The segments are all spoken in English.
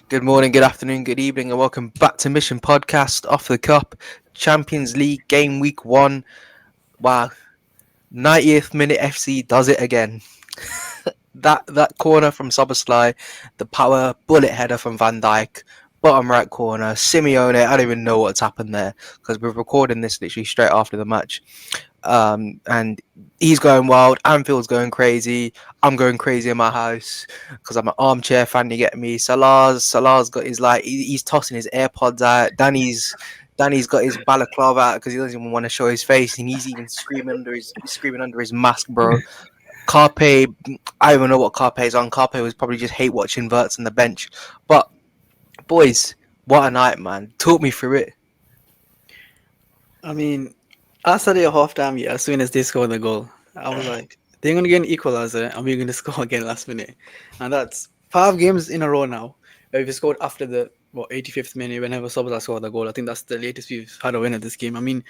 Good morning, good afternoon, good evening, and welcome back to Mission Podcast Off the Cup Champions League Game Week 1. Wow, 90th minute FC does it again. That corner from Soboslai, the power bullet header from Van Dijk, bottom right corner, Simeone. I don't even know what's happened there because we're recording this literally straight after the match. And he's going wild. Anfield's going crazy. I'm going crazy in my house because I'm an armchair fan. You get me? Salah's got his he's tossing his AirPods out. Danny's got his balaclava out because he doesn't even want to show his face, and he's even screaming under his mask, bro. Carpe, I don't even know what Carpe's on. Carpe was probably just hate watching Verts on the bench. But boys, what a night, man! Talk me through it. I mean, I started at half time, as soon as they scored the goal, I was like, they're going to get an equalizer and we're going to score again last minute. And that's 5 games in a row now. We've scored after the 85th minute, whenever Sobota scored the goal. I think that's the latest we've had a win at this game. I mean,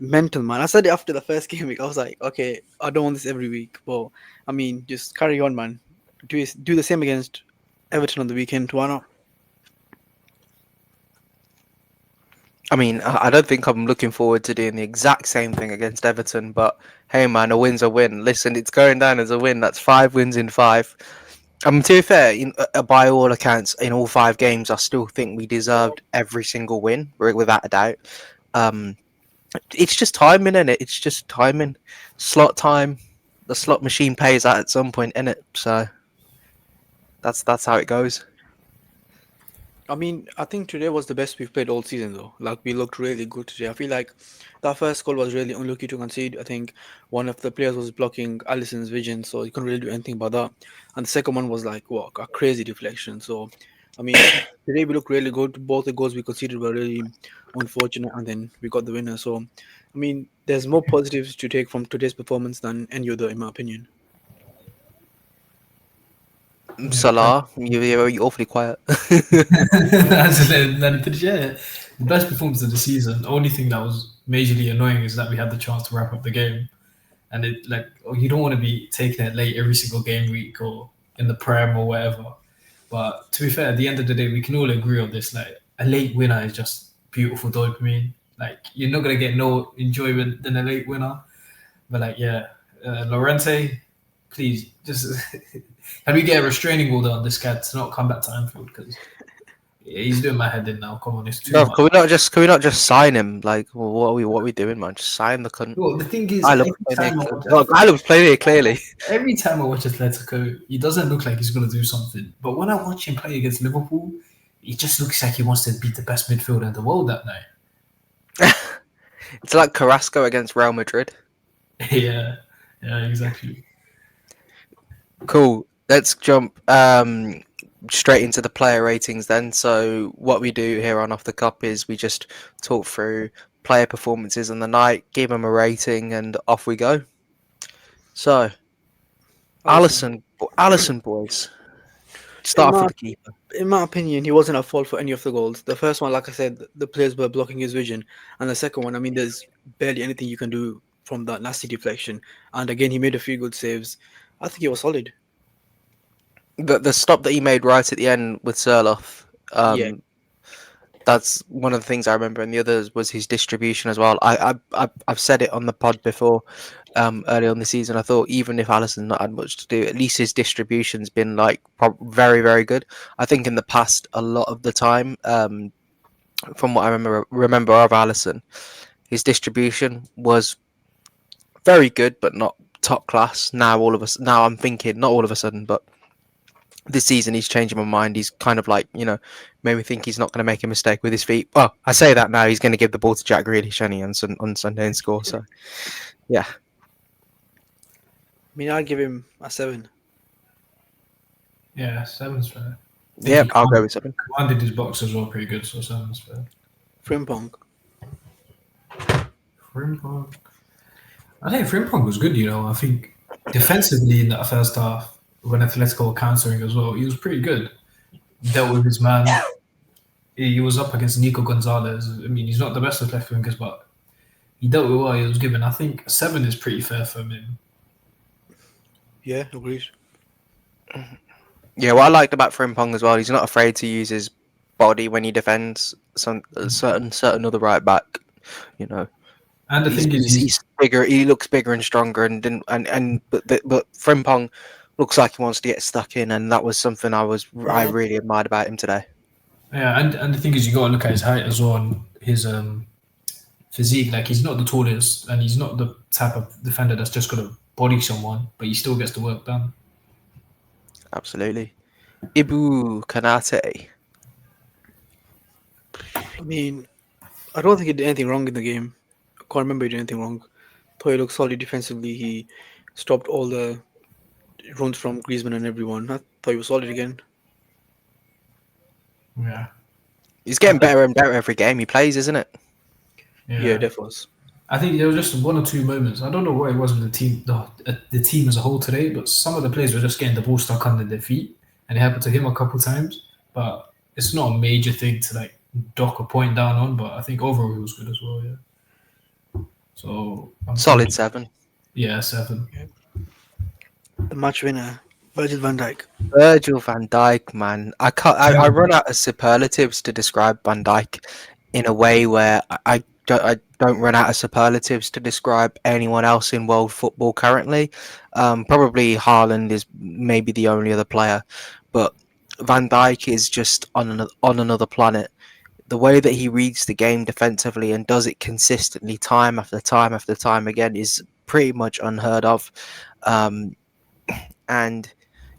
mental, man. I said it after the first game week. I was like, okay, I don't want this every week. But, I mean, just carry on, man. Do the same against Everton on the weekend. Why not? I mean, I don't think I'm looking forward to doing the exact same thing against Everton, but hey, man, a win's a win. Listen, it's going down as a win. That's 5 wins in 5. To be fair, by all accounts, in all 5 games, I still think we deserved every single win, without a doubt. Um, it's just timing, innit? It's just timing. Slot time. The slot machine pays out at some point, innit? So that's how it goes. I mean, I think today was the best we've played all season, though. Like, we looked really good today. I feel like that first goal was really unlucky to concede. I think one of the players was blocking Allison's vision, so he couldn't really do anything about that. And the second one was like, what, a crazy deflection. So, I mean, today we looked really good. Both the goals we conceded were really unfortunate, and then we got the winner. So, I mean, there's more positives to take from today's performance than any other, in my opinion. Yeah, Salah, you're awfully quiet. yeah, the best performance of the season. The only thing that was majorly annoying is that we had the chance to wrap up the game, and you don't want to be taking it late every single game week or in the prem or whatever. But to be fair, at the end of the day, we can all agree on this. Like a late winner is just beautiful dopamine. Like you're not gonna get no enjoyment than a late winner. But Lorente, please just can we get a restraining order on this guy to not come back to Anfield because he's doing my head in now. Come on, it's too No, much. can we not just sign him? Like, well, what are we doing, man? Just sign the cunt. Well, the thing is, I love playing here. Look, I love playing here clearly. every time I watch Atletico, he doesn't look like he's going to do something. But when I watch him play against Liverpool, he just looks like he wants to beat the best midfielder in the world that night. It's like Carrasco against Real Madrid. yeah, exactly. Cool. Let's jump straight into the player ratings then. So what we do here on Off the Cup is we just talk through player performances in the night, give them a rating, and off we go. So, Allison, boys, In start off my with the keeper. in my opinion, he wasn't at fault for any of the goals. The first one, like I said, the players were blocking his vision, and the second one, I mean, there's barely anything you can do from that nasty deflection. And again, he made a few good saves. I think he was solid. The stop that he made right at the end with Serloff, Yeah, that's one of the things I remember, and the others was his distribution as well. I've said it on the pod before, early on the season. I thought even if Alisson's not had much to do, at least his distribution's been like very very good. I think in the past a lot of the time, from what I remember of Alisson, his distribution was very good but not top class. Now I'm thinking not all of a sudden, but this season he's changing my mind. He's kind of like, made me think he's not going to make a mistake with his feet. Well, I say that now. He's going to give the ball to Jack Grealish on Sunday and score. So, yeah. I mean, I'd give him a 7. Yeah, seven's fair. Yeah, I'll go with 7. Commanded his box as well, pretty good. So seven's fair. Frimpong. Frimpong. I think Frimpong was good. I think defensively in that first half, when Atletico were countering as well, he was pretty good. Dealt with his man. He was up against Nico Gonzalez. I mean, he's not the best of left wingers, but he dealt with what he was given. I think a 7 is pretty fair for him. Yeah, agreed. Yeah, what I liked about Frimpong as well, he's not afraid to use his body when he defends some certain other right back. You know, And the he's thing is, he's, he's bigger. He looks bigger and stronger, and didn't and but Frimpong looks like he wants to get stuck in, and that was something I really admired about him today. yeah, and the thing is, you got to look at his height as well, and his physique. Like he's not the tallest, and he's not the type of defender that's just gonna body someone, but he still gets the work done. Absolutely, Ibu Kanate. I mean, I don't think he did anything wrong in the game. I can't remember he did anything wrong. Thought he looked solid defensively. He stopped all the runs from Griezmann and everyone. I thought he was solid again. Yeah, He's I getting think, better and better every game he plays, isn't it? Yeah, yeah. definitely was. I think there was just one or two moments. I don't know what it was with the team, the team as a whole today, but some of the players were just getting the ball stuck under their feet, and it happened to him a couple times. But it's not a major thing to like dock a point down on. But I think overall he was good as well. Yeah. So I'm Solid thinking, 7. yeah, 7. Yeah. The match winner, Virgil van Dijk. Virgil van Dijk, man. I run out of superlatives to describe Van Dijk in a way where I don't run out of superlatives to describe anyone else in world football currently. Probably Haaland is maybe the only other player, but Van Dijk is just on another planet. The way that he reads the game defensively and does it consistently, time after time after time again, is pretty much unheard of. Um, and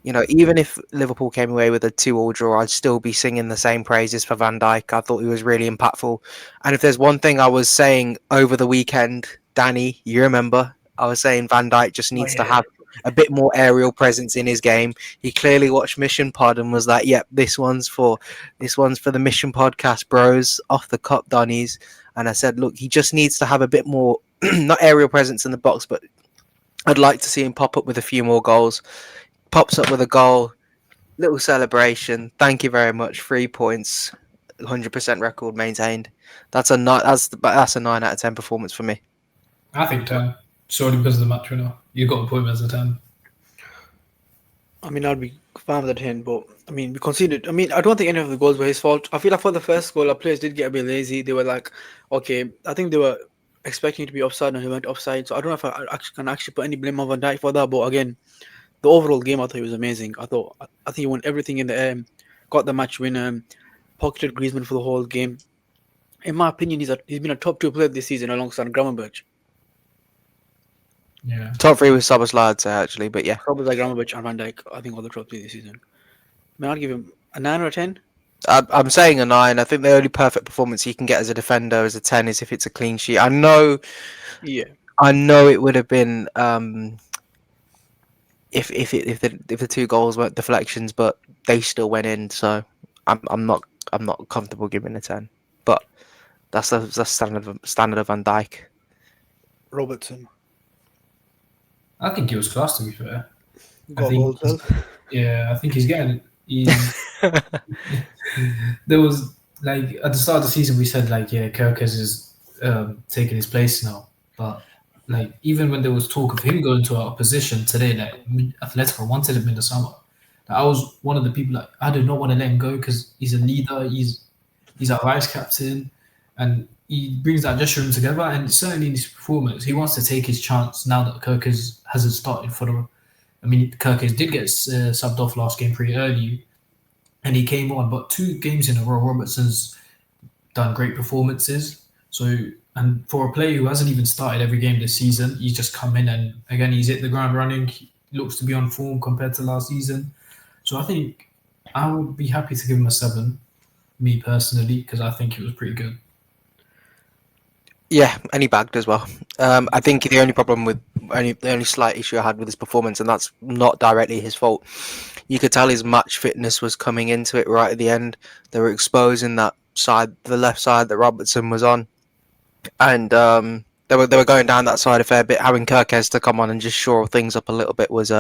even if Liverpool came away with a 2-2 draw, I'd still be singing the same praises for Van Dijk. I thought he was really impactful. And if there's one thing I was saying over the weekend, Danny, you remember, I was saying Van Dijk just Oh needs to yeah. have a bit more aerial presence in his game. He clearly watched Mission Pod and was like, "Yep, this one's for the Mission Podcast, bros, off the cup, Donnies." And I said, "Look, he just needs to have a bit more, not aerial presence in the box, but I'd like to see him pop up with a few more goals." Pops up with a goal, little celebration. Thank you very much. 3 points, 100% record maintained. That's a 9 out of 10 performance for me. I think 10. Solely because of the match winner. You got to put him as a 10. I mean, I'd be fine with the 10, but I mean, we conceded. I mean, I don't think any of the goals were his fault. I feel like for the first goal, our players did get a bit lazy. They were like, okay, I think they were expecting it to be offside and he went offside. So I don't know if I actually can actually put any blame on Van Dijk for that. But again, the overall game, I thought he was amazing. I think he won everything in the air, got the match winner, pocketed Griezmann for the whole game. In my opinion, he's been a top two player this season alongside Gravenberch. Yeah. Top three with Szoboszlai, I'd say, actually, but yeah. Probably like Gravenberch and Van Dijk, I think, all the top three this season. Man, I'd give him a 9 or a 10. I'm saying a 9. I think the only perfect performance he can get as a defender as a 10 is if it's a clean sheet. I know Yeah. it would have been if the 2 goals weren't deflections, but they still went in. So I'm not comfortable giving a 10. But that's standard of Van Dijk. Robertson. I think he was class, to be fair. I Got think, goals well. yeah, I think he's getting. He's there was like at the start of the season we said like yeah Kirkes is taking his place now, but like even when there was talk of him going to our position today, like Atletico wanted him in the summer. Like, I was one of the people that I did not want to let him go because he's a leader, he's our vice captain, and he brings that dressing room together. And certainly in his performance, he wants to take his chance now that Kirkes hasn't started for the. I mean, Kirkes did get subbed off last game pretty early, and he came on. But 2 games in a row, Robertson's done great performances. So, and for a player who hasn't even started every game this season, he's just come in and again he's hit the ground running. He looks to be on form compared to last season. So I think I would be happy to give him a 7, me personally, because I think he was pretty good. Yeah, and he bagged as well. I think the only slight issue I had with his performance, and that's not directly his fault. You could tell his match fitness was coming into it right at the end. They were exposing that side, the left side that Robertson was on, and they were going down that side a fair bit. Having Kirkes to come on and just shore things up a little bit was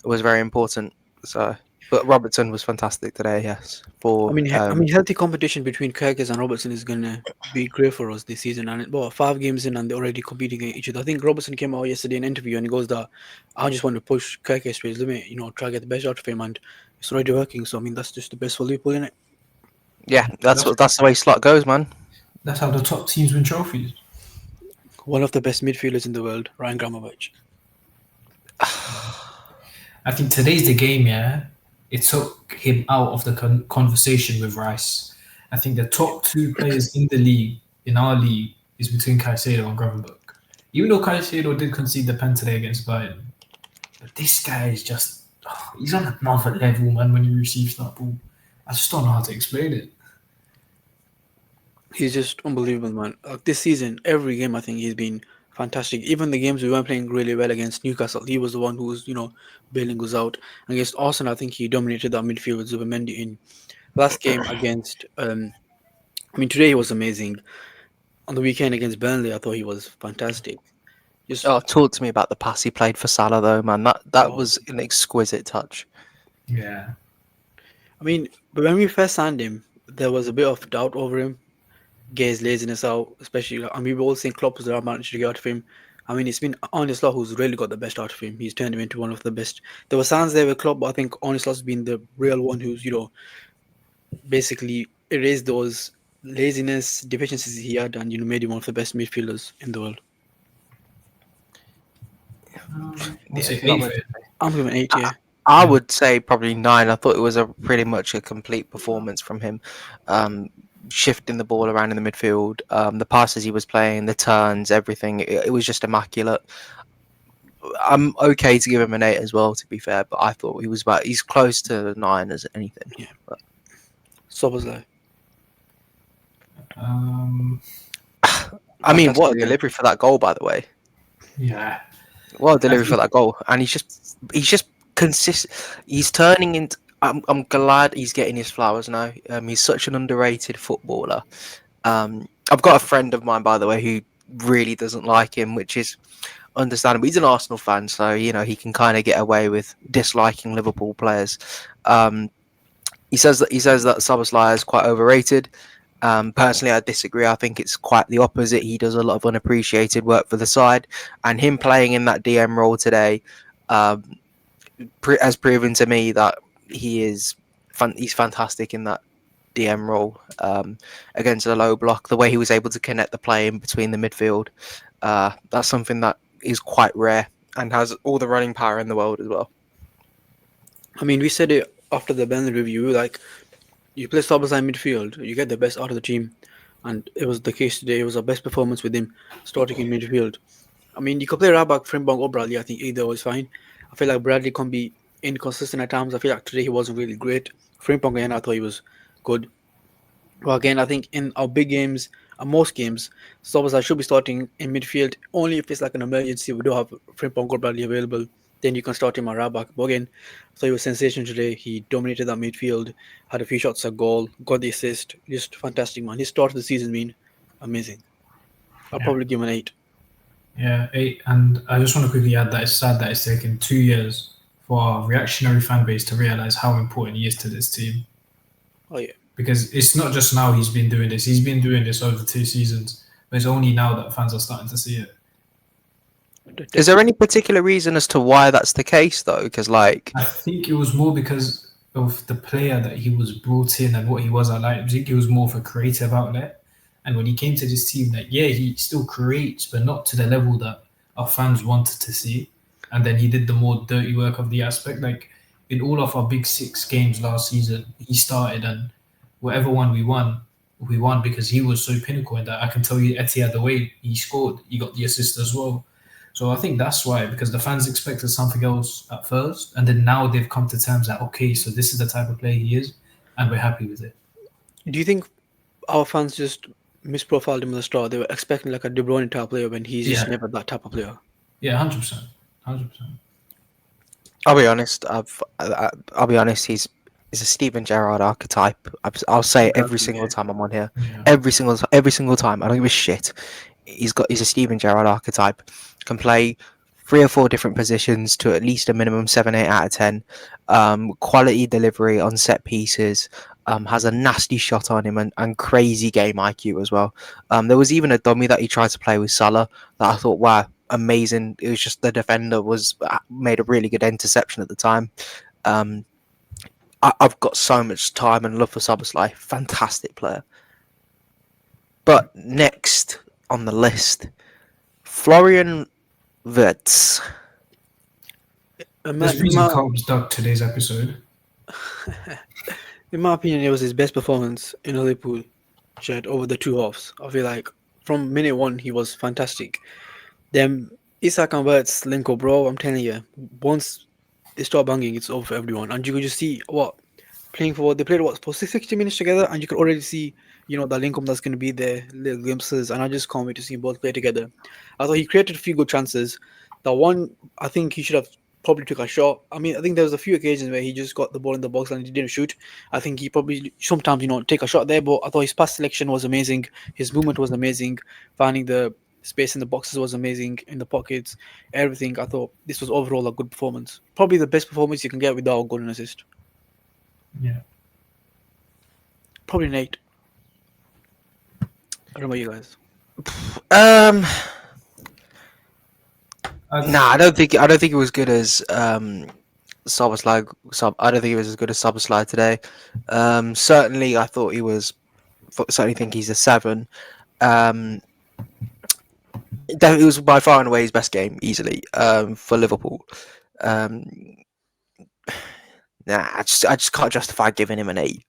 very important. So, but Robertson was fantastic today. Yes, I for mean, healthy competition between Kirkes and Robertson is gonna be great for us this season. And well, 5 games in, and they're already competing against each other. I think Robertson came out yesterday in an interview and he goes that I just want to push Kirkes to his limit. Try to get the best out of him. And it's already working. So I mean, that's just the best for Liverpool, in it. Yeah, That's that's the way slot goes, man. that's how the top teams win trophies. One of the best midfielders in the world, Ryan Gramovich. I think today's the game. Yeah, it took him out of the conversation with Rice. I think the top two players in the league, in our league, is between Caicedo and Gravenberch. Even though Caicedo did concede the pen today against Bayern, but this guy is just he's on another level, man. When he receives that ball, I just don't know how to explain it. He's just unbelievable, man. Like this season, every game I think he's been fantastic. Even the games we weren't playing really well against Newcastle, he was the one who was, bailing us out. Against Arsenal, I think he dominated that midfield with Zubimendi in last game against. I mean, today he was amazing. On the weekend against Burnley, I thought he was fantastic. Just, Oh, talk to me about the pass he played for Salah, though, man. That oh, was an exquisite touch. Yeah, I mean, but when we first signed him, there was a bit of doubt over him. Get his laziness out, especially. Like, I mean, we all think Klopp was the right manager to get out of him. I mean, it's been Arne Slot who's really got the best out of him. He's turned him into one of the best. There were signs there with Klopp, but I think Arne Slot's been the real one who's basically erased those laziness deficiencies he had, and made him one of the best midfielders in the world. I'll Yeah, say not eight much. for him. I'm giving an 8 I, here. I Yeah, would say probably 9. I thought it was a pretty much a complete performance from him. Um, Shifting the ball around in the midfield, the passes he was playing, the turns, everything. It was just immaculate. I'm okay to give him an 8 as well, to be fair, but I thought he's close to 9 as anything. Yeah, But, so was like um, I mean, what a fantastic game. delivery for that goal, by the way. yeah. What a I delivery for think that goal, and he's just consistent. He's turning into. I'm glad he's getting his flowers now. He's such an underrated footballer. I've got a friend of mine, by the way, who really doesn't like him, which is understandable. He's an Arsenal fan, so he can kind of get away with disliking Liverpool players. Um, he says that Szoboszlai is quite overrated. Personally, I disagree. I think it's quite the opposite. He does a lot of unappreciated work for the side, and him playing in that DM role today um, has proven to me that he's fantastic in that DM role against a low block. The way he was able to connect the play in between the midfield, that's something that is quite rare and has all the running power in the world as well. I mean, we said it after the Burnley review. Like, you play Sabazai midfield, you get the best out of the team, and it was the case today. It was our best performance with him starting in midfield. I mean, you could play right back, Frimpong or Bradley. I think either was fine. I feel like Bradley can be inconsistent at times. I feel like today he wasn't really great. Frimpong again, I thought he was good. Well, again, I think in our big games, most games, Sobas should be starting in midfield. Only if it's like an emergency, we do have Frimpong or Bradley available. Then you can start him at right back. But again, I thought he was sensational today. He dominated that midfield, had a few shots at goal, got the assist. Just fantastic, man. His start of the season been amazing. I'll yeah, probably give him an 8. yeah, 8. And I just want to quickly add that it's sad that it's taken 2 years for our reactionary fan base to realize how important he is to this team. Oh yeah. Because it's not just now he's been doing this; he's been doing this over 2 seasons. But it's only now that fans are starting to see it. Is there any particular reason as to why that's the case, though? Because I think it was more because of the player that he was brought in and what he was at Leipzig. He was more of a creative outlet. And when he came to this team, like, yeah, he still creates, but not to the level that our fans wanted to see. And then he did the more dirty work of the aspect. Like in all of our big 6 games last season, he started, and whatever one we won because he was so pinnacle in that. I can tell you, Etihad, the way he scored, he got the assist as well. So I think that's why, because the fans expected something else at first, and then now they've come to terms that okay, so this is the type of player he is, and we're happy with it. Do you think our fans just misprofiled him at the start? They were expecting like a De Bruyne type player when he's just Yeah, never that type of player. yeah, 100%, 100%. I'll be honest. I'll be honest. He's a Steven Gerrard archetype. I'll say it every Exactly. single Yeah. time I'm on here. Yeah, Every single time. I don't give a shit. He's a Steven Gerrard archetype. Can play 3 or 4 different positions to at least a minimum 7, 8 out of 10. Quality delivery on set pieces. Has a nasty shot on him and crazy game IQ as well. There was even a dummy that he tried to play with Salah that I thought, wow, amazing. It was just the defender was made a really good interception at the time. Um, I've got so much time and love for Soboslai. Fantastic player. But next on the list, Florian Wirtz. In my, There's in reason my Carl's dug today's episode. in my opinion, it was his best performance in a Liverpool shirt over the two halves. I feel like from minute one he was fantastic. Them Isak and Wirtz link up, bro. I'm telling you, once they start banging, it's over for everyone. And you could just see what playing for. They played what for 60 minutes together, and you could already see, the link up that's going to be there, little glimpses. And I just can't wait to see them both play together. I thought he created a few good chances. The one I think he should have probably took a shot. I mean, I think there was a few occasions where he just got the ball in the box and he didn't shoot. I think he probably sometimes take a shot there, but I thought his pass selection was amazing. His movement was amazing. Finding the space in the boxes was amazing. In the pockets, everything. I thought this was overall a good performance. Probably the best performance you can get without a goal and assist. Yeah. Probably Nate. I don't know about you guys. Um, I, nah, I don't think it was good as Soboslai. I don't think he was as good as Soboslai today. Certainly, I thought he was. Certainly, think he's a 7. Um, it was by far and away his best game, easily. For Liverpool. Um, nah, I just can't justify giving him an 8.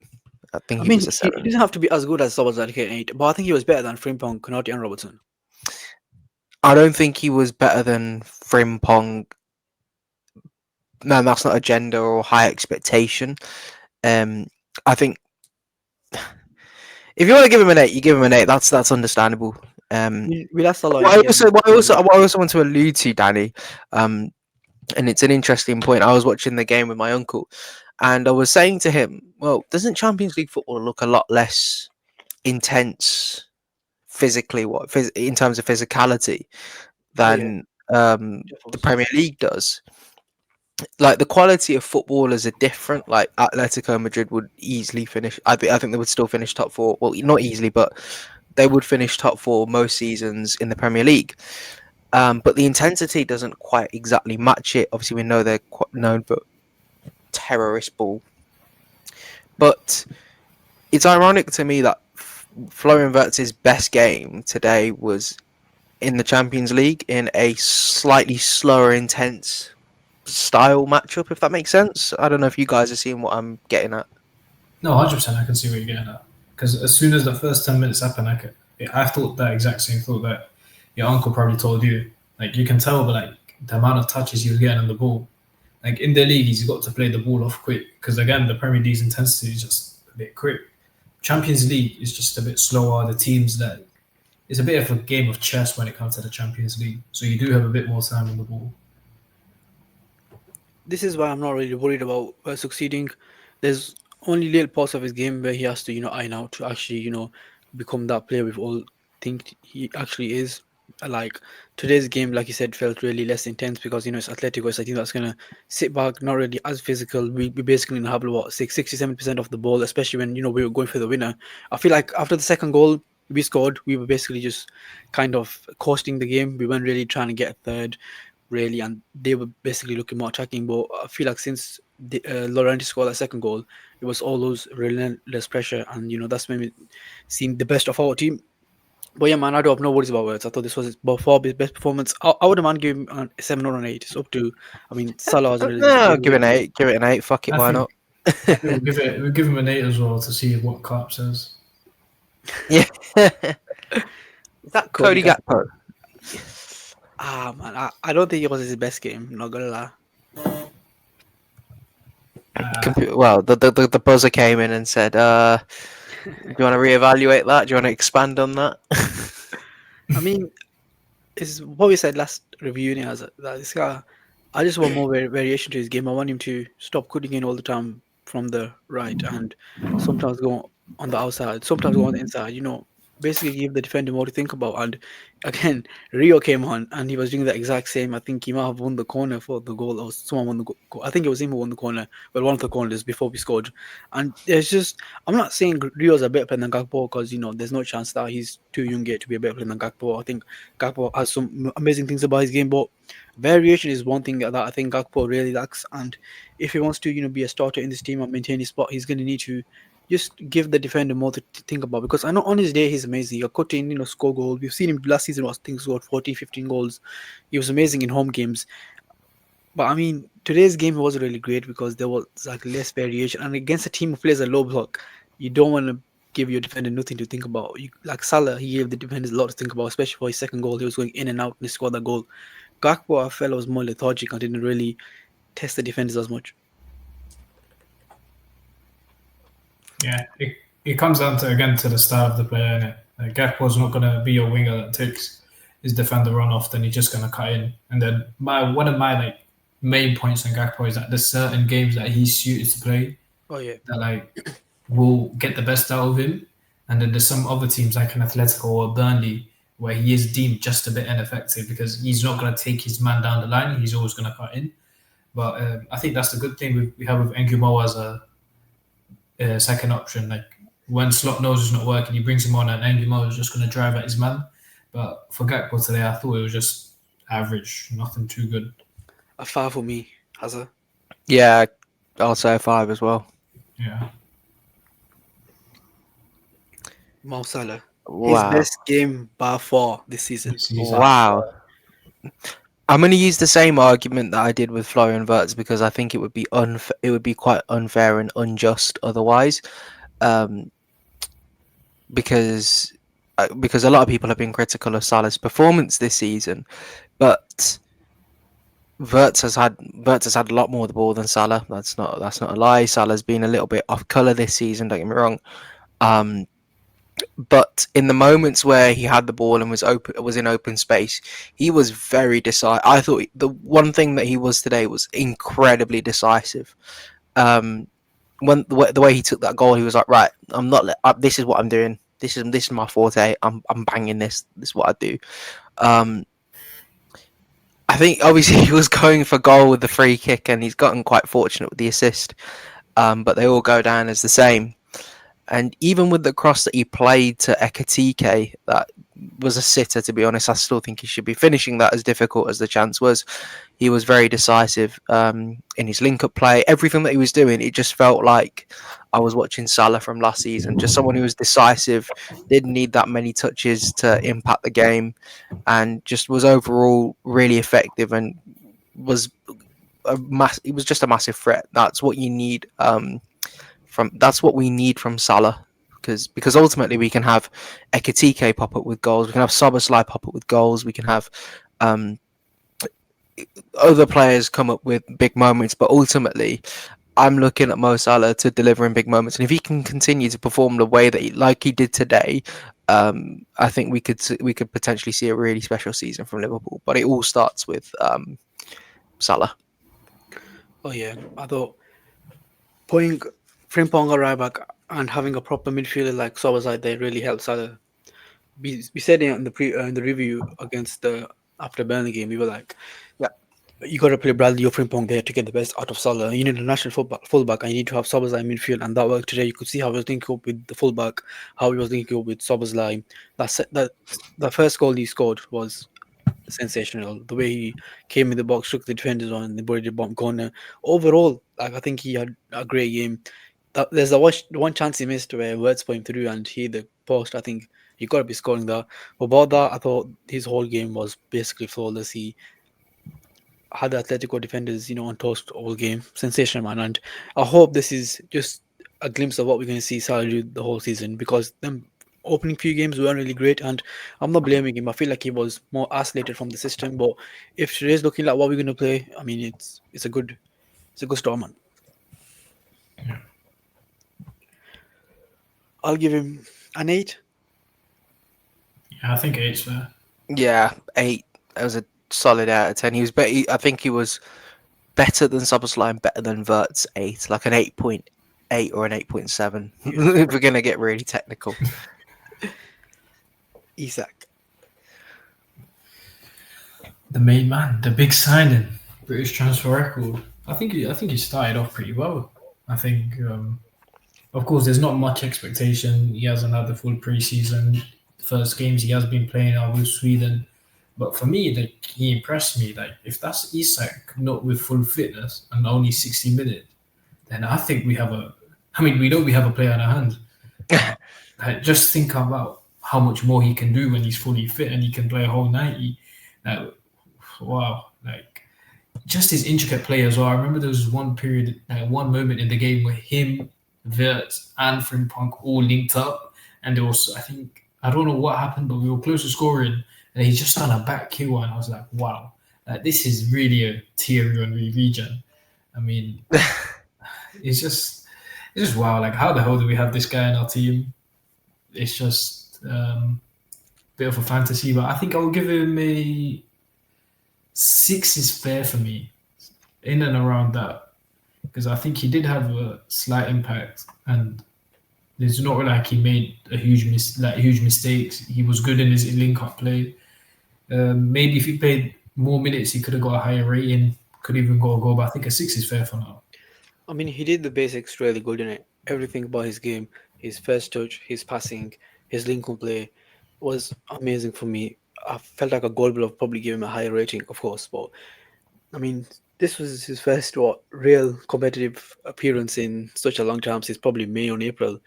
I think I he mean, was a he 7. doesn't have to be as good as Sabazan at 8, but I think he was better than Frimpong, Konate, and Robertson. I don't think he was better than Frimpong. No, that's not agenda or high expectation. I think if you want to give him an 8, you give him an 8. That's understandable. That's a lot in the end. What I also want to allude to, Danny, um, and it's an interesting point. I was watching the game with my uncle, and I was saying to him, "Well, doesn't Champions League football look a lot less intense physically, in terms of physicality, Oh yeah, than the definitely. Premier League does?" Like the quality of footballers are different. Like Atletico Madrid would easily finish. I think they would still finish top 4. Well, not easily, but they would finish top 4 most seasons in the Premier League. But the intensity doesn't quite exactly match it. Obviously, we know they're quite known for terrorist ball. But it's ironic to me that Florian Wirtz's best game today was in the Champions League in a slightly slower, intense style matchup, if that makes sense. I don't know if you guys are seeing what I'm getting at. no, 100%. I can see what you're getting at. Because as soon as the first 10 minutes happened, I thought that exact same thought that your uncle probably told you. Like you can tell, but like the amount of touches he was getting on the ball. Like in the league, he's got to play the ball off quick. Because again, the Premier League's intensity is just a bit quick. Champions League is just a bit slower. The teams that it's a bit of a game of chess when it comes to the Champions League. So you do have a bit more time on the ball. This is why I'm not really worried about succeeding. There's only little parts of his game where he has to, iron out to actually, become that player we've all think he actually is. Like today's game, like you said, felt really less intense because it's Atletico. It's a team that's gonna sit back, not really as physical. We basically have what 67% of the ball, especially when we were going for the winner. I feel like after the second goal we scored, we were basically just kind of costing the game. We weren't really trying to get a third really, and they were basically looking more attacking. But I feel like since Llorente scored that second goal, it was all those relentless pressure, and that's made me seem the best of our team. But yeah, man, I don't have no worries about words. I thought this was by far his best performance. I would have give him a 7 or an 8. It's up to. I mean, Salah has really No, did give really it an well. 8. Give it an 8. Fuck it, I why think not? we'll give him an 8 as well to see what Carp says. Yeah. Is that Cody Cody Gakpo? Man, I don't think it was his best game. Not gonna lie. Well, the buzzer came in and said, "Do you want to reevaluate that? Do you want to expand on that?" I mean, it's what we said last review. As that this guy, I just want more variation to his game. I want him to stop cutting in all the time from the right and sometimes go on the outside, sometimes go on the inside. basically give the defender more to think about. And again, Rio came on and he was doing the exact same. I think he might have won the corner for the goal, or someone won the goal. I think it was him who won the corner, well, one of the corners before we scored. And there's just, I'm not saying Rio's a better player than Gakpo because, there's no chance that he's too young yet to be a better player than Gakpo. I think Gakpo has some amazing things about his game, but variation is one thing that I think Gakpo really lacks. And if he wants to, be a starter in this team and maintain his spot, he's going to need to just give the defender more to think about, because I know on his day he's amazing. He'll cut in, score goals. We've seen him last season, was, I think, scored 14, 15 goals. He was amazing in home games. But I mean, today's game was really great because there was like less variation. And against a team who plays a low block, you don't want to give your defender nothing to think about. Like Salah, he gave the defenders a lot to think about, especially for his second goal. He was going in and out and he scored that goal. Gakpo, I felt, was more lethargic and didn't really test the defenders as much. Yeah, it comes down to again to the style of the player. Innit? Like Gakpo's not gonna be your winger that takes his defender run off. Then he's just gonna cut in. And then one of my like main points on Gakpo is that there's certain games that he's suited to play Oh yeah, that like will get the best out of him. And then there's some other teams like an Atletico or Burnley where he is deemed just a bit ineffective because he's not going to take his man down the line. He's always going to cut in. But I think that's the good thing we have with Ngumo as a second option. Like when Slot knows it's not working, he brings him on, and Ngumo is just going to drive at his man. But for Gakpo today, I thought it was just average, nothing too good. a foul for me, Hazard. Yeah, I'll say a 5 as well. Yeah. Mo Salah. His Wow. best game by far this season. This season. Wow. I'm going to use the same argument that I did with Florian Wirtz because I think it would be it would be quite unfair and unjust otherwise, because a lot of people have been critical of Salah's performance this season, but Wirtz has had a lot more of the ball than Salah. That's not a lie. Salah's been a little bit off colour this season. Don't get me wrong. But in the moments where he had the ball and was in open space, he was very decisive. I thought the one thing that he was today was incredibly decisive. When the way he took that goal, he was like, right, I'm not. This is what I'm doing. This is my forte. I'm banging this. This is what I do. I think obviously he was going for goal with the free kick, and he's gotten quite fortunate with the assist. But they all go down as the same. And even with the cross that he played to Ekatike, that was a sitter, to be honest. I still think he should be finishing that, as difficult as the chance was. He was very decisive in his link-up play. Everything that he was doing, it just felt like I was watching Salah from last season. Just someone who was decisive, didn't need that many touches to impact the game, and just was overall really effective and was he was just a massive threat. That's what you need that's what we need from Salah, because ultimately we can have Ekatike pop up with goals, we can have Szoboszlai pop up with goals, we can have other players come up with big moments, but ultimately I'm looking at Mo Salah to deliver in big moments, and if he can continue to perform the way that he did today, I think we could potentially see a really special season from Liverpool. But it all starts with Salah. Oh yeah, I thought putting Frimpong right back and having a proper midfielder like Sobozai there really helped Salah. We said it in the review against the after Burnley game. We were like, yeah, you got to play Bradley or Frimpong there to get the best out of Salah. You need a national fullback, and you need to have Sobozai in midfield, and that worked today. You could see how he was linking up with the fullback, how he was linking up with Sobozai. That first goal he scored was sensational. The way he came in the box, took the defenders on, and the body bomb corner. Overall, like I think he had a great game. There's the one chance he missed where Wirtz put him through and he the post. I think he got to be scoring that. But about that, I thought his whole game was basically flawless. He had the Atletico defenders, on toast all game. Sensational, man. And I hope this is just a glimpse of what we're going to see Salah do the whole season, because them opening few games weren't really great, and I'm not blaming him. I feel like he was more isolated from the system. But if today's looking like what we're going to play, I mean, it's a good start, man. Yeah. I'll give him an 8. Yeah, I think 8's fair. Yeah, 8. That was a solid out of 10. He was better. I think he was better than Szoboszlai and better than Wirtz. 8, like an 8.8 or an 8.7. If we're gonna get really technical. Isak. The main man, the big signing, British transfer record. I think he started off pretty well. I think, of course, there's not much expectation. He hasn't had the full preseason. First games he has been playing are with Sweden, but for me, like he impressed me. Like if that's Isak not with full fitness and only 60 minutes, then I think we have a. I mean, we know we have a player in our hands, but like, just think about how much more he can do when he's fully fit and he can play a whole 90. Like, wow, like just his intricate play as well. I remember there was one period, one moment in the game where him, Wirtz, and Frimpong all linked up, and there was, I think, I don't know what happened, but we were close to scoring, and he just done a back kill, and I was like, wow, like, this is really a Thierry Henry region. I mean, it's just wow. Like, how the hell do we have this guy in our team? It's just bit of a fantasy, but I think I'll give him a 6 is fair for me, in and around that, because I think he did have a slight impact, and it's not like he made a huge mistakes. He was good in his link up play. Maybe if he played more minutes, he could have got a higher rating. Could even go a goal, but I think a 6 is fair for now. I mean, he did the basics really good in it. Everything about his game, his first touch, his passing, his Lincoln play was amazing for me. I felt like a goal would have probably given him a higher rating, of course, but I mean, this was his first real competitive appearance in such a long time since probably May or April,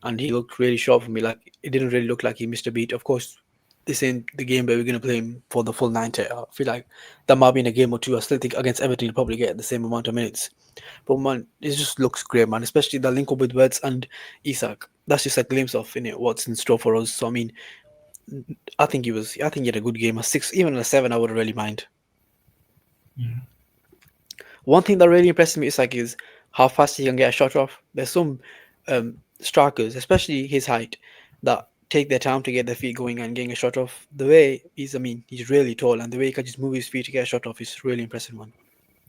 and he looked really sharp for me. Like it didn't really look like he missed a beat. Of course, this ain't the game where we're gonna play him for the full 90. I feel like that might be in a game or two. I still think against Everton he'll probably get the same amount of minutes. But man, it just looks great, man. Especially the link up with Wirtz and Isak. That's just a glimpse of what's in store for us. So I mean, I think he had a good game. A 6, even a 7, I wouldn't really mind. Yeah. One thing that really impresses me is how fast he can get a shot off. There's some strikers, especially his height, that take their time to get their feet going and getting a shot off. The way I mean, he's really tall, and the way he can just move his feet to get a shot off is really impressive, man.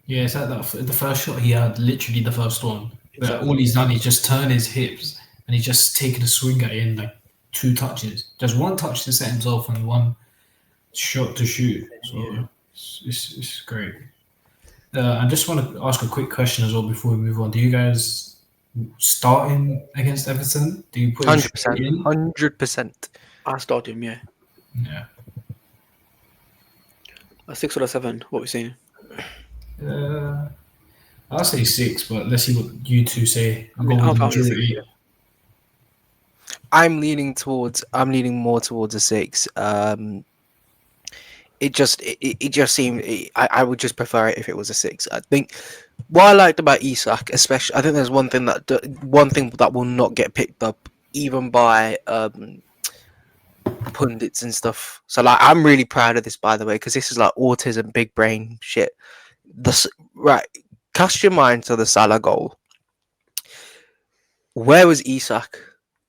Yeah, it's like that. The first shot he had, literally the first one. But all Exactly. he's done is just turn his hips and he's just taken a swing at it in like 2 touches. Just one touch to set himself and one shot to shoot. Yeah. So it's great. I just want to ask a quick question as well before we move on. Do you guys start him against Everton? Do you put him Hundred straight percent, in? 100%. I start him, yeah. Yeah. A 6 or a 7, what we saying? Uh, I'll say 6, but let's see what you two say. I I'll mean, go with I'm the fine with 6, majority. yeah. I'm leaning more towards a 6. It just seemed I would just prefer it if it was a 6. I think what I liked about Isak, especially, I think there's one thing that will not get picked up even by pundits and stuff. So like, I'm really proud of this, by the way, because this is like autism, big brain shit. Right, cast your mind to the Salah goal. Where was Isak?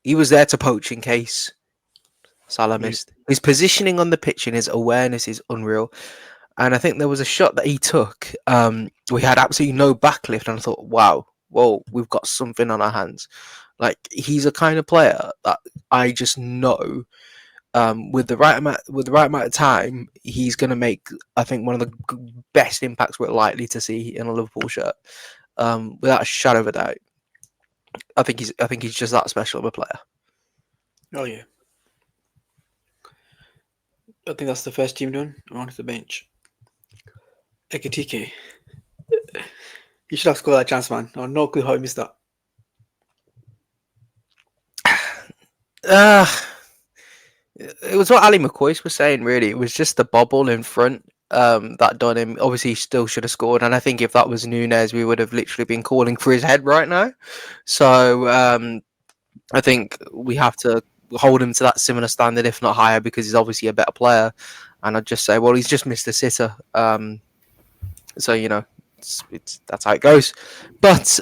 He was there to poach in case Salah Yeah. missed. His positioning on the pitch and his awareness is unreal. And I think there was a shot that he took. We had absolutely no backlift, and I thought, wow, whoa, we've got something on our hands. Like, he's a kind of player that I just know, with the right amount of time, he's going to make, I think, one of the best impacts we're likely to see in a Liverpool shirt, without a shadow of a doubt. I think he's just that special of a player. Oh, yeah. I think that's the first team done. On to the bench. Ekitike. He should have scored that chance, man. I have no clue how he missed that. Uh, it was what Ali McCoy was saying, really. It was just the bobble in front that done him. Obviously, he still should have scored. And I think if that was Nunes, we would have literally been calling for his head right now. So I think we have to hold him to that similar standard, if not higher, because he's obviously a better player. And I'd just say, well, he's just missed a sitter. So, that's how it goes. But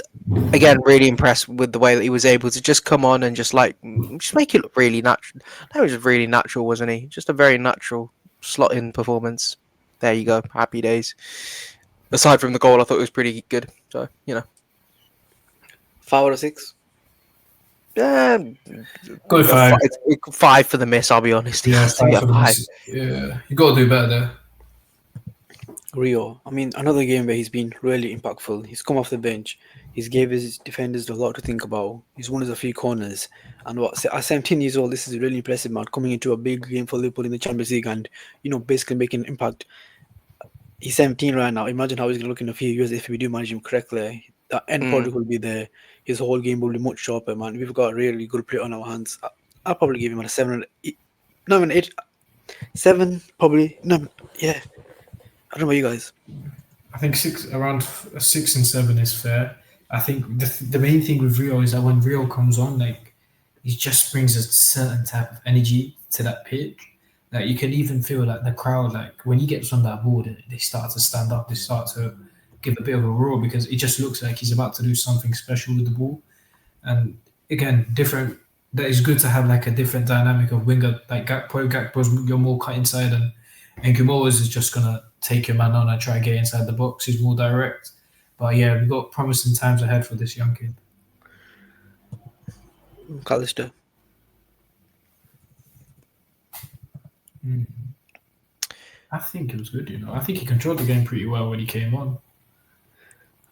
again, really impressed with the way that he was able to just come on and just make it look really natural. That was just really natural, wasn't he? Just a very natural slot in performance. There you go. Happy days. Aside from the goal, I thought it was pretty good. So, 5 out of 6. Um, Go a five, five. five for the miss. I'll be honest. It Yeah, has to be five a for the five. miss. Yeah, you got to do better there. Rio. I mean, another game where he's been really impactful. He's come off the bench. He's gave his defenders a lot to think about. He's won us a few corners. And at 17 years old, this is really impressive, man. Coming into a big game for Liverpool in the Champions League and, basically making an impact. He's 17 right now. Imagine how he's going to look in a few years if we do manage him correctly. The end Mm. product will be there. His whole game will be much sharper, man. We've got a really good player on our hands. I'll probably give him a 7, not even 8, 7, probably. No, yeah. I don't know about you guys. I think around 6 and 7 is fair. I think the main thing with Rio is that when Rio comes on, like he just brings a certain type of energy to that pitch. Like you can even feel like the crowd, like when he gets on that ball, they start to stand up. They start to give a bit of a roar because it just looks like he's about to do something special with the ball. And again, different. That is good to have like a different dynamic of winger. Like Gakpo's you're more cut inside, and Gumoas is just gonna take your man on and try to get inside the box. He's more direct. But yeah, we've got promising times ahead for this young kid. Callister. Mm. I think it was good, I think he controlled the game pretty well when he came on.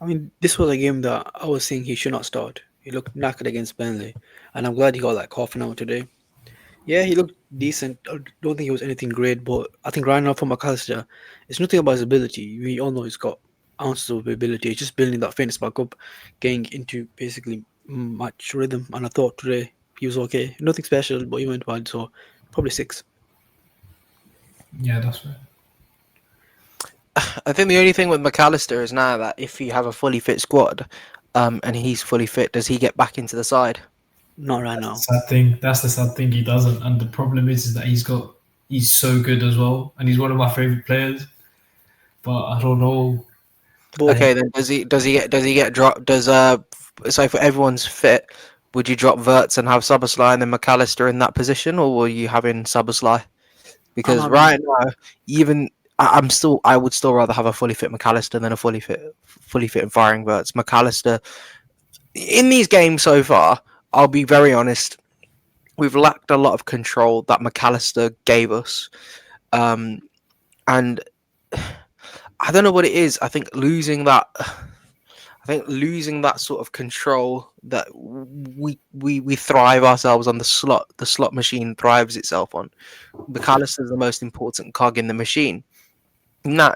I mean, this was a game that I was saying he should not start. He looked knackered against Burnley, and I'm glad he got like half an hour today. Yeah, he looked decent. I don't think he was anything great, but I think right now for McAllister, it's nothing about his ability. We all know he's got ounces of ability. It's just building that fitness back up, getting into basically match rhythm. And I thought today he was okay. Nothing special, but he went wide, so probably 6. Yeah, that's right. I think the only thing with McAllister is now that if you have a fully fit squad, and he's fully fit, does he get back into the side? Not right That's now. the sad thing. That's the sad thing. He doesn't, and the problem is that he's so good as well, and he's one of my favorite players. But I don't know. But Okay, then does he get dropped? So for everyone's fit, would you drop Verts and have Soboslai and then McAllister in that position, or were you having Soboslai? I'm Because having right now, even I would still rather have a fully fit McAllister than a fully fit and firing Verts. McAllister in these games so far, I'll be very honest, we've lacked a lot of control that McAllister gave us, and I don't know what it is. I think losing that sort of control that we thrive ourselves on the slot machine thrives itself on. McAllister is the most important cog in the machine. Now,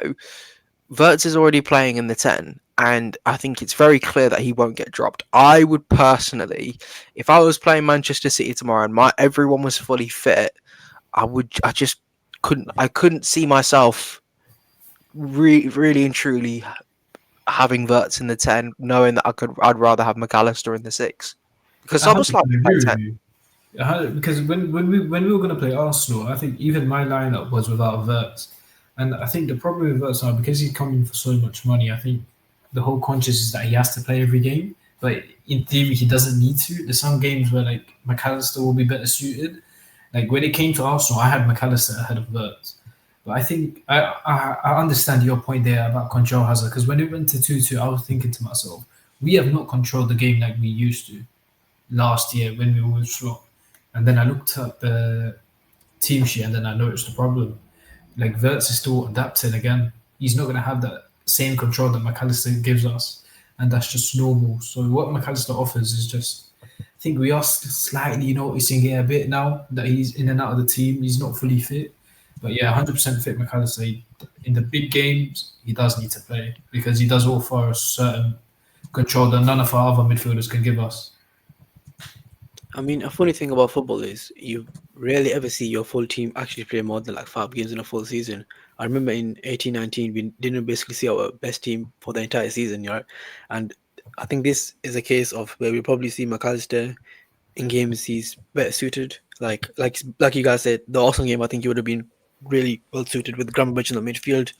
Verts is already playing in the 10, and I think it's very clear that he won't get dropped. I would personally, if I was playing Manchester City tomorrow and everyone was fully fit, I just couldn't see myself really and truly having Verts in the 10, knowing that I'd rather have McAllister in the 6 because I 100% Soboslai can play agree with 10. you. Because when we were going to play Arsenal, I think even my lineup was without Verts, and I think the problem with Verts now because he's coming for so much money. I think the whole conscious is that he has to play every game, but in theory he doesn't need to. There's some games where like McAllister will be better suited. Like when it came to Arsenal, I had McAllister ahead of Verts. But I think I understand your point there about control hazard because when it went to 2-2, I was thinking to myself, we have not controlled the game like we used to last year when we were with Slot. And then I looked at the team sheet and then I noticed the problem. Like Verts is still adapting again. He's not going to have that same control that McAllister gives us. And that's just normal. So what McAllister offers is just, I think we are slightly noticing it a bit now that he's in and out of the team. He's not fully fit. But yeah, 100% fit McAllister. In the big games, he does need to play because he does offer a certain control that none of our other midfielders can give us. I mean, a funny thing about football is you rarely ever see your full team actually play more than like 5 games in a full season. I remember in 18-19, we didn't basically see our best team for the entire season, and I think this is a case of where we probably see McAllister in games he's better suited. Like you guys said, the Arsenal game, I think he would have been really well suited with Gramovich in the midfield.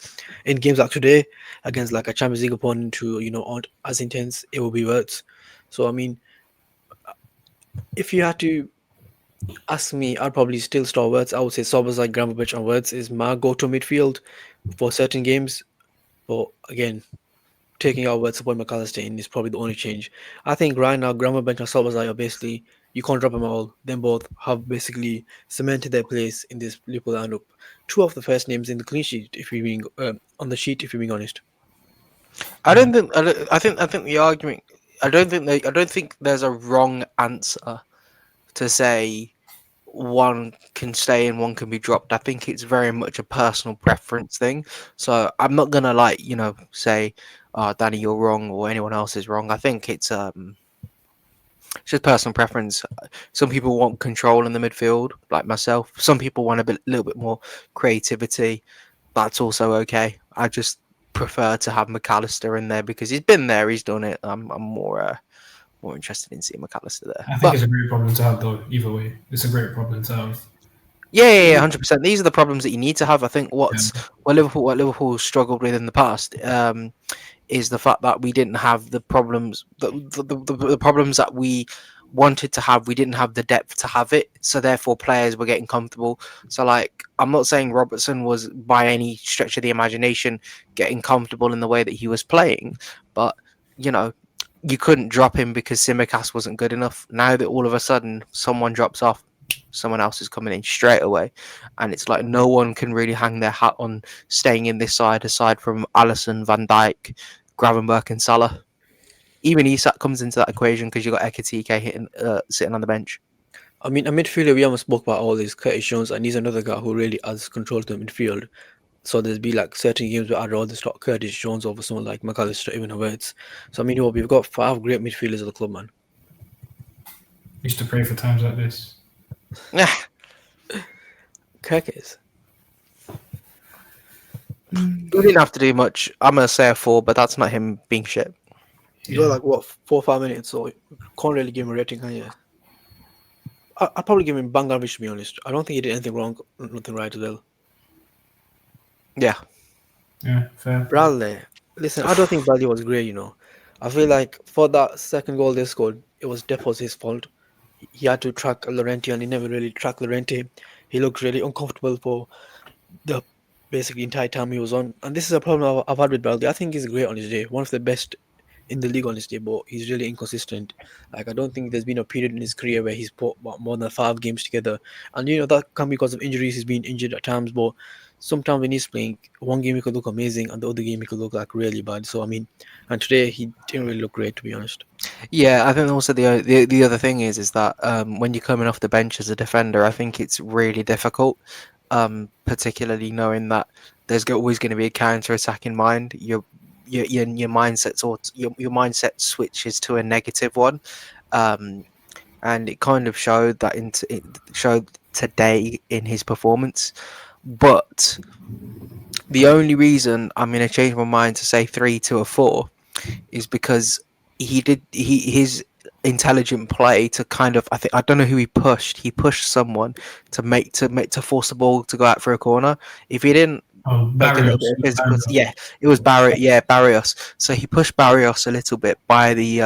In games like today, against like a Champions League opponent who aren't as intense, it will be Wirtz. So I mean, if you had to ask me, I'd probably still start Wirtz. I would say Sobers like Gramovich and Wirtz is my go-to midfield for certain games. But again, taking out Wirtz to put McAllister in is probably the only change. I think right now Gramovich and Sobers are basically You can't drop them all. Them both have basically cemented their place in this Liverpool lineup. Two of the first names in the clean sheet, if you're being on the sheet, if you're being honest. I don't think. I think the argument. I don't think there's a wrong answer to say one can stay and one can be dropped. I think it's very much a personal preference thing. So I'm not gonna say, "Oh, Danny, you're wrong," or anyone else is wrong. I think it's just personal preference. Some people want control in the midfield, like myself. Some people want little bit more creativity. That's also okay. I just prefer to have McAllister in there because he's been there, he's done it. I'm more interested in seeing McAllister there. I think But it's a great problem to have, though. Either way, it's a great problem to have. yeah, 100%. These are the problems that you need to have. I think Yeah. what Liverpool struggled with in the past. Is the fact that we didn't have the problems the problems that we wanted to have. We didn't have the depth to have it, so therefore players were getting comfortable. So like, I'm not saying Robertson was by any stretch of the imagination getting comfortable in the way that he was playing, but you know, you couldn't drop him because Simicast wasn't good enough. Now that all of a sudden someone drops off, someone else is coming in straight away, and it's like no one can really hang their hat on staying in this side aside from Allison, Van Dijk, Gravenberch, and Salah. Even Isak comes into that equation because you got Ekatike sitting on the bench. I mean, a midfielder, we almost spoke about all these Curtis Jones, and he's another guy who really adds control to the midfield. So there's be like certain games where I'd rather start Curtis Jones over someone like McAllister, even Havertz. So I mean, we've got five great midfielders at the club, man. Used to pray for times like this. Yeah, Kirkes. we didn't have to do much. I'm gonna say a 4, but that's not him being shit. You got like what 4 or 5 minutes, so you can't really give him a rating, can you? I'd probably give him bang average, to be honest. I don't think he did anything wrong, nothing right as well. Yeah, Yeah, fair. Bradley, listen, I don't think Bradley was great. I feel like for that second goal they scored, it was definitely his fault. He had to track Llorente, and he never really tracked Llorente. He looked really uncomfortable for the basically entire time he was on, and this is a problem I've had with Bradley. I think he's great on his day, one of the best in the league on his day, but he's really inconsistent. Like, I don't think there's been a period in his career where he's put more than 5 games together, and that can be because of injuries. He's been injured at times, but sometimes when he's playing, one game he could look amazing, and the other game he could look like really bad. So I mean, and today he didn't really look great, to be honest. yeah. I think also the other thing is that when you're coming off the bench as a defender, I think it's really difficult, particularly knowing that there's always going to be a counter attack in mind. Your mindset your mindset switches to a negative one, and it kind of showed that it showed today in his performance. But the only reason I'm going to change my mind to say 3 to a 4 is because his intelligent play to kind of, I don't know who he pushed. He pushed someone to force the ball to go out for a corner. If he didn't Oh, make a little Barrios. bit of physical, Barrios. yeah, it was Barrios. So he pushed Barrios a little bit by the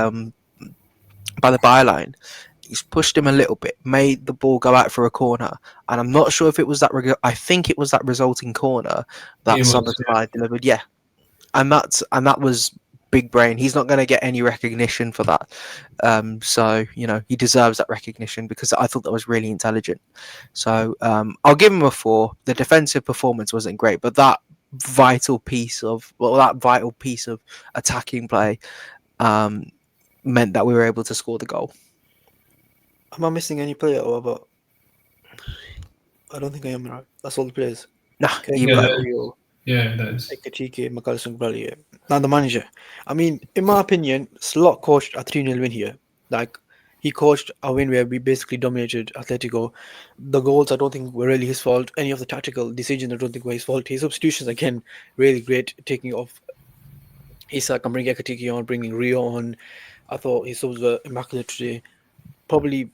byline. He's pushed him a little bit, made the ball go out for a corner, and I'm not sure if it was that. I think it was that resulting corner that It was, Szoboszlai delivered. Yeah, and that was big brain. He's not going to get any recognition for that. So he deserves that recognition because I thought that was really intelligent. So I'll give him a 4. The defensive performance wasn't great, but that vital piece of attacking play meant that we were able to score the goal. Am I missing any player, or about? I don't think I am. Right, that's all the players. Nah, Okay, you Yeah, got that- Rio, Yeah, that is. Ekatike, McAllister, and Bradley. Yeah. Now the manager. I mean, in my opinion, Slot coached a 3-0 win here. Like, he coached a win where we basically dominated Atletico. The goals, I don't think, were really his fault. Any of the tactical decisions, I don't think were his fault. His substitutions, again, really great. Taking off Isak and bringing Ekatike on, bringing Rio on. I thought his subs were immaculate today. Probably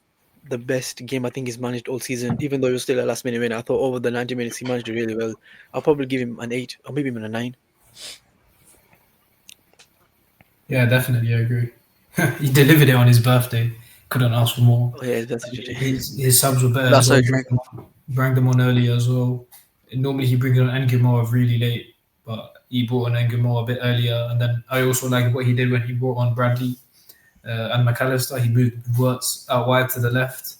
the best game I think he's managed all season, even though it was still a last minute win. I thought over the 90 minutes he managed it really well. I'll probably give him an 8 or maybe even a 9. Yeah, definitely, I agree. He delivered it on his birthday. Couldn't ask for more. Oh yeah, that's it. His subs were better That's as well. so true. Bring them on earlier as well. Normally he brings on Angumor really late, but he brought on Angumor a bit earlier. And then I also like what he did when he brought on Bradley. and McAllister. He moved Wirtz out wide to the left,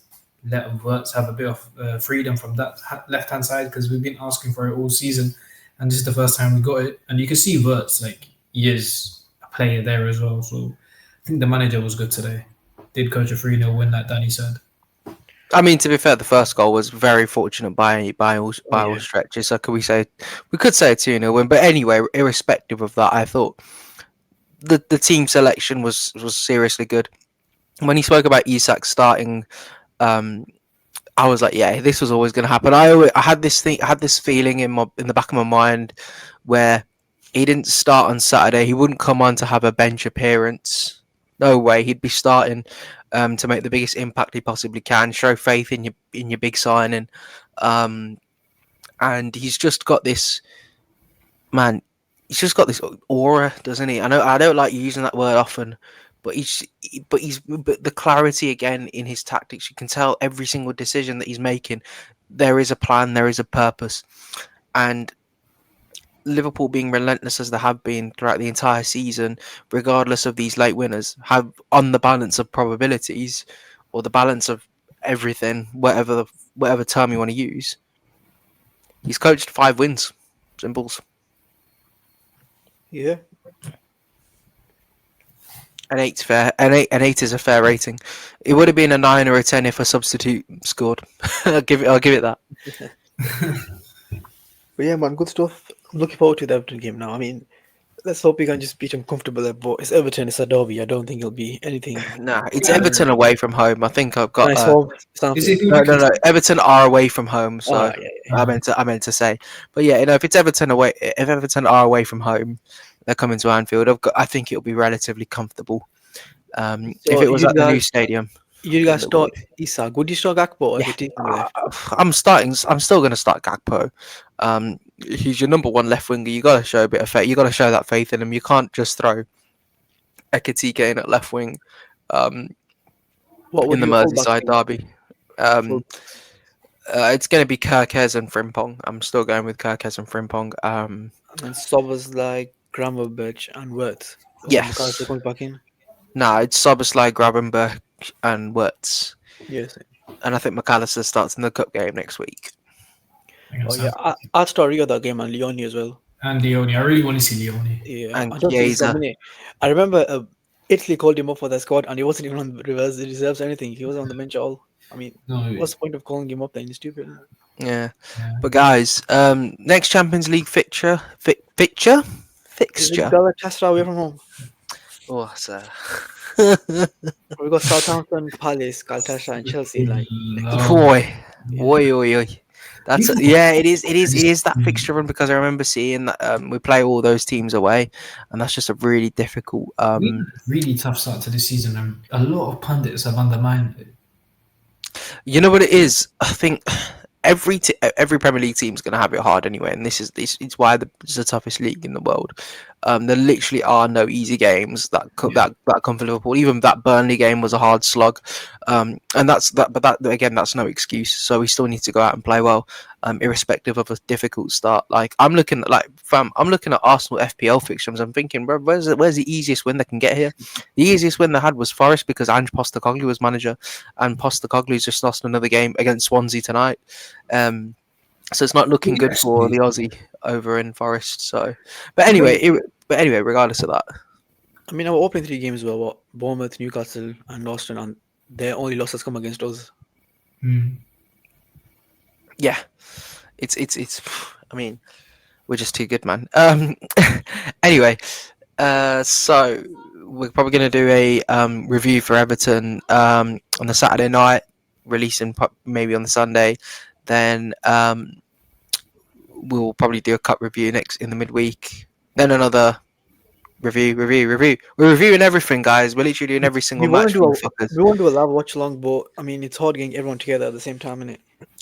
let Wirtz have a bit of freedom from that left hand side because we've been asking for it all season, and this is the first time we got it. And you can see Wirtz like he is a player there as well. So I think the manager was good today. Did coach a 3-0 win, like Danny said. I mean, to be fair, the first goal was very fortunate by all Yeah. stretches. So we could say a 2-0 win, but anyway, irrespective of that, I thought the team selection was seriously good. When he spoke about Isak starting, um, I was like, yeah, this was always going to happen. I had this feeling in the back of my mind where he didn't start on Saturday. He wouldn't come on to have a bench appearance. No way, he'd be starting to make the biggest impact he possibly can. Show faith in your big signing, um, and he's just got this man. He's just got this aura, doesn't he? I know I don't like using that word often, but but the clarity again in his tactics. You can tell every single decision that he's making. There is a plan. There is a purpose, and Liverpool being relentless as they have been throughout the entire season, regardless of these late winners, have on the balance of probabilities or the balance of everything, whatever term you want to use. He's coached 5 wins. Simples. Yeah. An eight is a fair rating. It would have been a 9 or a 10 if a substitute scored. I'll give it that. But yeah, man, good stuff. I'm looking forward to the Everton game now. I mean, let's hope we can just beat them comfortably. But it's Everton, it's a derby. I don't think it'll be anything. Nah, it's Everton away from home. I think I've got. Nice home, Is it Stanfield. who No. Everton are away from home, so Ah, yeah. I meant to say. But yeah, if it's Everton away, if Everton are away from home, they're coming to Anfield. I think it'll be relatively comfortable. If So it was you at the new guys, stadium, you guys start Isak. Would you start Gakpo or if yeah, it is left? I'm starting. I'm still going to start Gakpo. He's your number one left winger. You got to show a bit of faith. You got to show that faith in him. You can't just throw Ekatike in at left wing. What would In the your fullback Merseyside be? derby. Full- It's going to be Kirkez and Frimpong. I'm still going with Kirkez and Frimpong. And then Sobers like Gramovich and Wirtz. Or Yes. McAllister comes back in. Nah, it's Soboslai, Gravenberch, and Wirtz. Yes. And I think McAllister starts in the cup game next week. Oh yeah, I'll start Rio that game and Leone as well. And Leone. I really want to see Leone. Yeah, And I don't think he's got Chiesa. minute. I remember Italy called him up for the squad and he wasn't even on the reverse reserves or anything. He was on the bench at all. I mean, No, what's the point of calling him up then? He's stupid. Isn't it? Yeah. yeah. But guys, next Champions League fixture? Is it Fixture? Galatasaray away from home? Oh, sir. We got Southampton, Palace, Galatasaray, and Chelsea. Like, No. Boy. yeah. Oi. That's yeah, it is that fixture run because I remember seeing that we play all those teams away, and that's just a really difficult. We had a really tough start to the season, and a lot of pundits have undermined it. You know what it is? I think every Premier League team is going to have it hard anyway, and this is why it's the toughest league in the world. There literally are no easy games that come for Liverpool. Even that Burnley game was a hard slog, and that's that. But that again, that's no excuse. So we still need to go out and play well, irrespective of a difficult start. Like I'm looking at Arsenal FPL fixtures. I'm thinking, bro, where's the easiest win they can get here? The easiest win they had was Forest because Ange Postecoglou was manager, and Postecoglou's just lost another game against Swansea tonight. So it's not looking good for the Aussie over in Forest. So, but anyway, regardless of that, I mean, our opening 3 games were what? Bournemouth, Newcastle, and Austin, and their only losses come against us. yeah, it's. I mean, we're just too good, man. Anyway, so we're probably going to do a review for Everton on the Saturday night, releasing maybe on the Sunday. Then we'll probably do a cup review next in the midweek. Then another review. We're reviewing everything, guys. We're literally doing every single We want match. to do a live watch along, but I mean, it's hard getting everyone together at the same time, innit?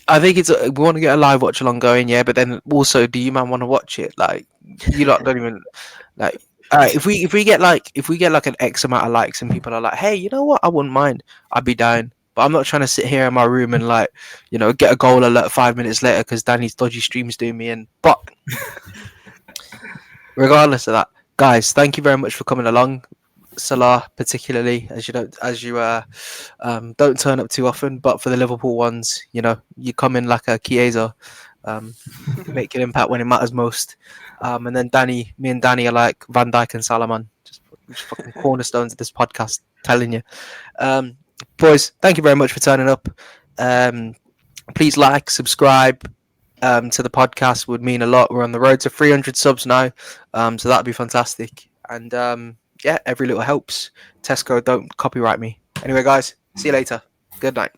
I think we want to get a live watch along going, yeah. But then also, do you man want to watch it? Like, you lot don't even like. All right, if we get like an X amount of likes and people are like, hey, you know what? I wouldn't mind. I'd be down. But I'm not trying to sit here in my room and like, get a goal alert 5 minutes later because Danny's dodgy streams doing me in. But regardless of that, guys, thank you very much for coming along. Salah particularly, don't turn up too often. But for the Liverpool ones, you come in like a Chiesa, make an impact when it matters most. And then me and Danny are like Van Dijk and Salaman, just fucking cornerstones of this podcast. Telling you, um, boys, thank you very much for turning up. Please like, subscribe to the podcast. Would mean a lot. We're on the road to 300 subs now, so that'd be fantastic. And yeah, every little helps. Tesco, don't copyright me. Anyway, guys, see you later. Good night.